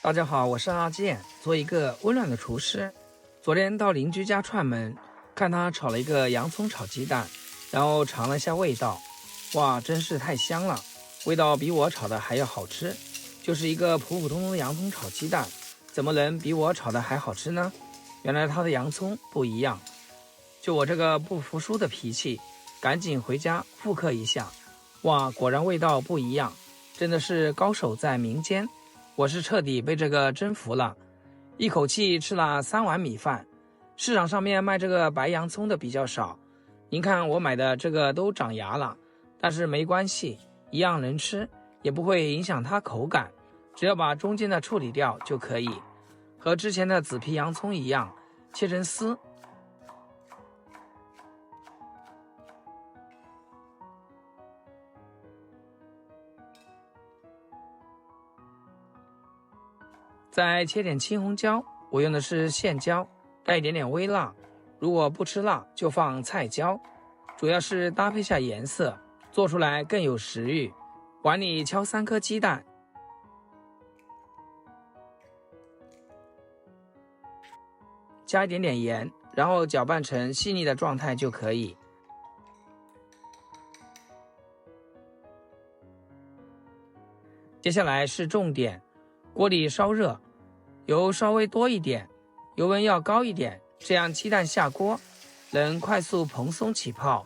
大家好，我是阿健，做一個溫暖的廚師。昨天到鄰居家串門，看他炒了一個洋蔥炒雞蛋，然後嘗了一下味道，哇，真是太香了，味道比我炒的還要好吃。就是一個普普通通的洋蔥炒雞蛋，怎麼能比我炒的還好吃呢？原來他的洋蔥不一樣。就我這個不服輸的脾氣，趕緊回家復刻一下。哇，果然味道不一樣，真的是高手在民間。我是徹底被這個征服了，一口氣吃了3碗米飯。市場上面賣這個白洋蔥的比較少，您看我買的這個都長芽了，但是沒關係，一樣能吃，也不會影響它口感，只要把中間的處理掉就可以。和之前的紫皮洋蔥一樣，切成絲。再切點青紅椒，我用的是線椒，帶一点點微辣，如果不吃辣就放菜椒，主要是搭配下顏色，做出來更有食欲。碗裡敲3顆雞蛋，加一點點鹽，然後攪拌成細膩的狀態就可以。接下來是重點，鍋裡燒熱，油稍微多一點，油溫要高一點，這樣雞蛋下鍋能快速蓬鬆起泡，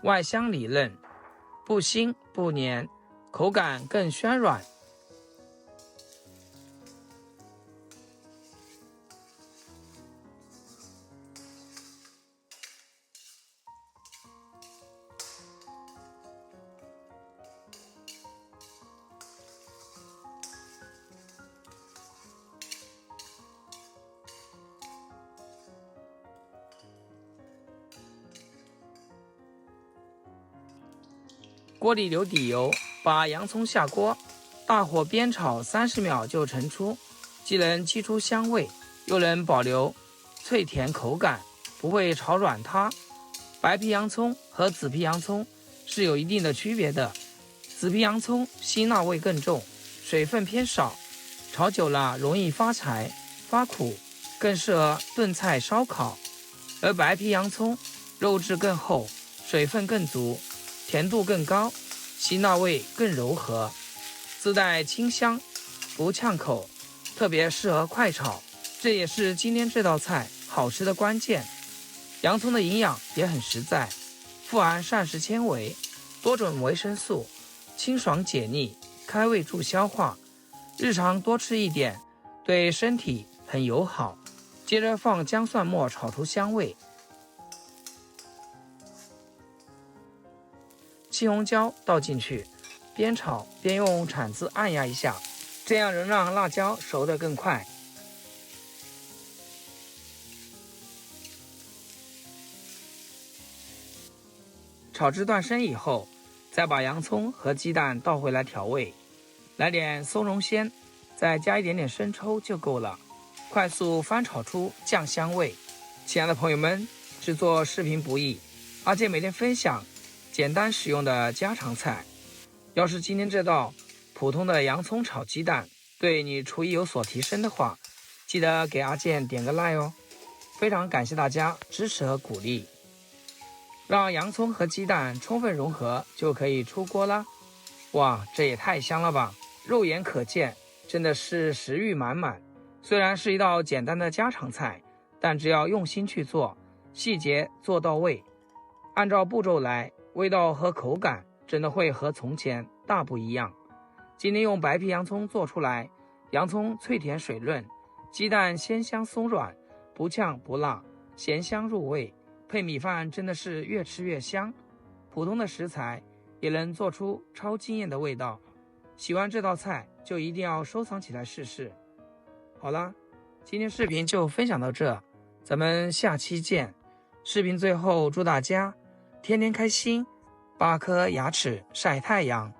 外香裡嫩，不腥不黏，口感更暄軟。鍋裡留底油，把洋蔥下鍋，大火煸炒30秒就盛出，既能激出香味，又能保留脆甜口感，不會炒軟它。白皮洋蔥和紫皮洋蔥是有一定的區別的，紫皮洋蔥辛辣味更重，水分偏少，炒久了容易發柴發苦，更適合燉菜燒烤。而白皮洋蔥肉質更厚，水分更足，甜度更高，辛辣味更柔和，自帶清香，不嗆口，特別適合快炒。這也是今天這道菜好吃的關鍵。洋蔥的營養也很實在，富含膳食纖維、多種維生素，清爽解膩，開胃助消化。日常多吃一點，對身體很友好。接着放薑蒜末炒出香味。青紅椒倒進去，邊炒邊用鏟子按壓一下，這樣能讓辣椒熟得更快。炒至断生以後，再把洋蔥和雞蛋倒回來調味，來點松茸鮮，再加一點點生抽就夠了，快速翻炒出醬香味。親愛的朋友們，製作視頻不易，阿健每天分享簡單實用的家常菜。要是今天這道普通的洋蔥炒雞蛋對你廚藝有所提升的話，記得給阿健點個 like 哦。非常感謝大家支持和鼓勵。讓洋蔥和雞蛋充分融合就可以出鍋啦。哇，這也太香了吧，肉眼可見，真的是食慾滿滿。雖然是一道簡單的家常菜，但只要用心去做，細節做到位，按照步驟來，味道和口感真的會和從前大不一樣。今天用白皮洋蔥做出來，洋蔥脆甜水潤，雞蛋鮮香鬆軟，不嗆不辣，鹹香入味，配米飯真的是越吃越香。普通的食材也能做出超驚豔的味道。喜歡這道菜就一定要收藏起來試試。好了，今天視頻就分享到這，咱們下期見。視頻最後祝大家天天開心，8顆牙齒曬太陽。